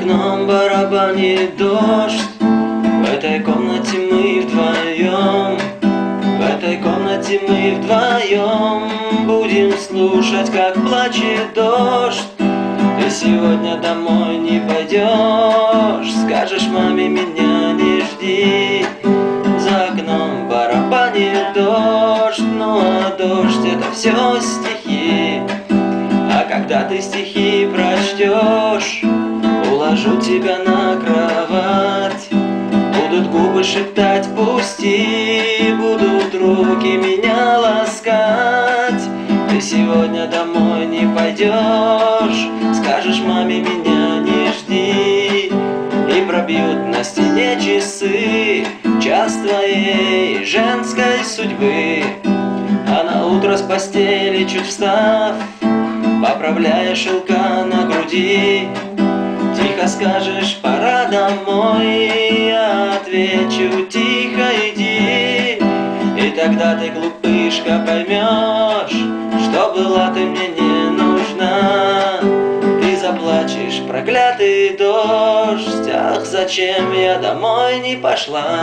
окном барабанит дождь. В этой комнате мы вдвоем, в этой комнате мы вдвоем будем слушать, как плачет дождь. Ты сегодня домой не пойдешь, скажешь маме, меня не жди. За окном барабанит дождь, ну а дождь это все стихи. А когда ты стихи прочтешь, уложу тебя на кровать. Будут губы шептать «пусти», будут руки меня ласкать. Ты сегодня домой не пойдешь, скажешь маме, меня не жди. И пробьют на стене часы час твоей женской судьбы. А на утро с постели чуть встав, поправляя шелка на груди, тихо скажешь «пора домой», я отвечу «тихо иди». И тогда ты, глупышка, поймешь, что была ты мне не нужна. Ты заплачешь, проклятый дождь, ах, зачем я домой не пошла.